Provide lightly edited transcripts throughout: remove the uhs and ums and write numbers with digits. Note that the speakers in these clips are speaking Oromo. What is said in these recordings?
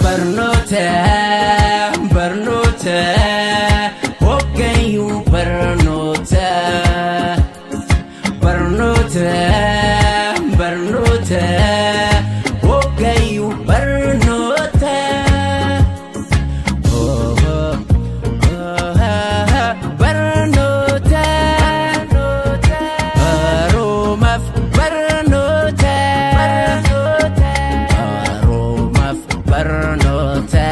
Barnoota barnoota hoggayyuu barnoota barnoota barnoota hoggayyuu barnoota barnoota baroomaaf barnoota baroomaaf barnoota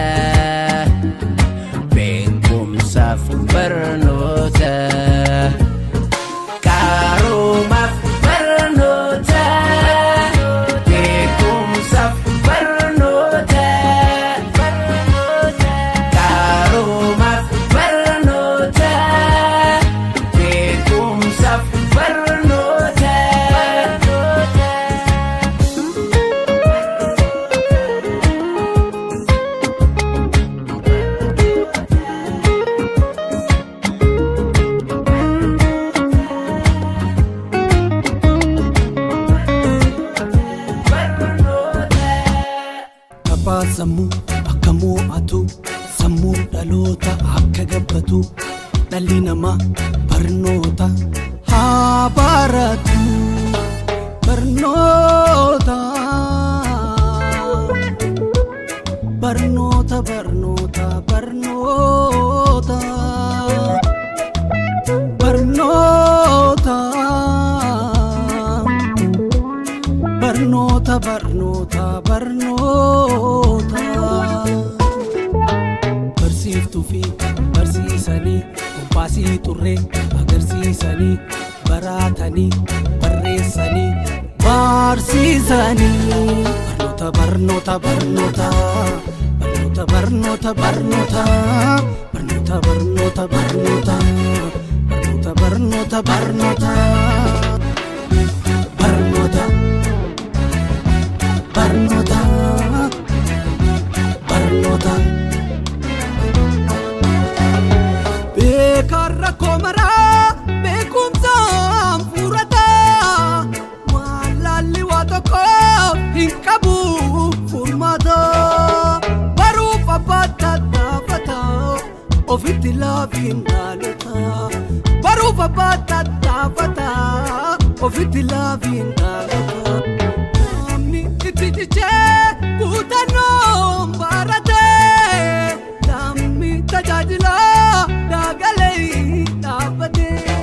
beekumsaaf barnoota qaroomaaf barnoota beekumsaaf barnoota qaroomaaf barnoota beekumsaaf barnoota. Abbaa sammuu akka mo'atu sammuu dhaloota akka gabbatu dhalli namaa barnoota haa baratu barnoota barnoota barnoota barnoota barnoota barnoota barnoota barnoota barsiiftuu fi barsiisanii kompaasii xurree agarsiisanii baratanii barreessanii barsiisanii barnoota barnoota barnoota barnoota barnoota barnoota barnoota barnoota barnoota barnoota barnoota barnoota barnoota barnoota beekarra komaraa beekumsaan furata walaalli waa tokko hin qabu furmaata baruuf abbaata dhaabata ofitti laafiin dhaalota baruuf abbaata dhaabata ofitti laafiin dhaalota Tijje kutanoon baratee namni tajaajila daagalee dhaabbatee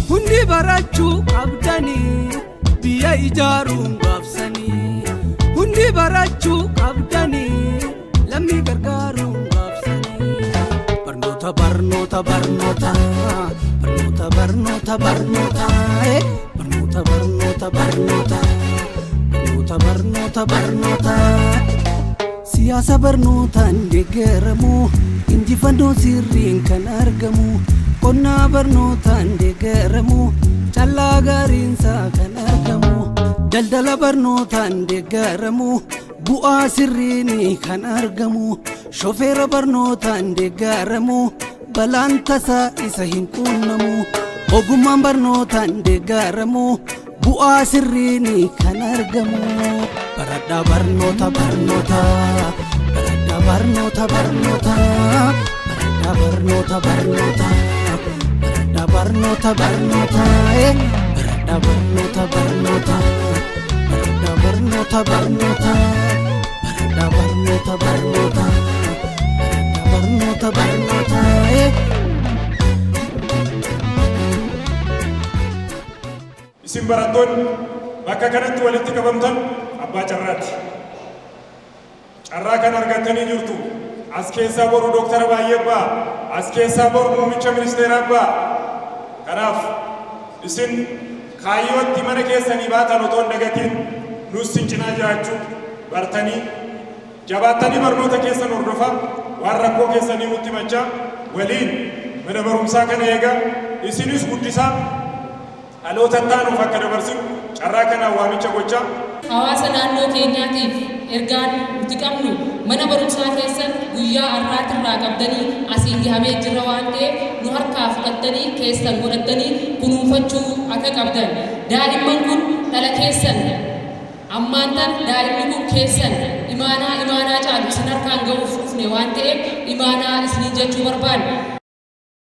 hundi barachuu qabdanii biyya ijaaruun gaafsanii hundi barachuu qabdanii lammii gargaaruun gaafsanii barnoota barnoota barnoota barnoota barnoota barnoota barnoota barnoota barnoota barnoota barnoota siyaasa barnootaan deeggaramu injifannoo sirriin kan argamu qonnaa barnootaan deeggaramu callaa gaariinsaa kan argamu daldala barnootaan deeggaramu bu'aa sirriin kan argamu shofeera barnootaan deeggaramu balaan tasaa isa hin quunnamu ogummaan barnootaan deeggaramu bu'aa sirriin kan argamu baradhaa barnoota barnoota baradhaa barnoota barnoota baradhaa barnoota barnoota baradhaa barnoota barnoota baradhaa barnoota barnoota baradhaa barnoota barnoota baradhaa barnoota barnoota baradhaa barnoota barnoota Isin barattoonni bakka kanatti walitti qabamtan abbaa carraati. Carraa kan argattanii jirtu as keessaa boru Dooktara baay'ee abbaa, as keessaa boru muummicha ministeera abbaa. Kanaaf isin kaayyootti mana keessanii baatan otoo hin dagatiin nus sin cinaa jiraachuu bartanii jabaattanii barnoota keessan hordofaa waan rakkoo keessanii nutti himachaa waliin mana barumsaa kana eegaa isinis guddisaa dhaloota taanuuf akka dabarsinu carraa kanaan waamicha gochaa. Hawaasa naannoo keenyaatiif ergaan nuti qabnu mana barumsaa keessan guyyaa har'aatirraa qabdanii asiin gahamee jirra waan ta'eef nu harkaa fudhattanii keessan godhattanii kunuunfachuu akka qabdan. Daa'imman kun dhala keessan ammaan tan daa'imni kun keessan imaanaa caalu isin harkaan ga'uuf dhufne waan ta'eef imaanaa isiniin jechuu barbaanna.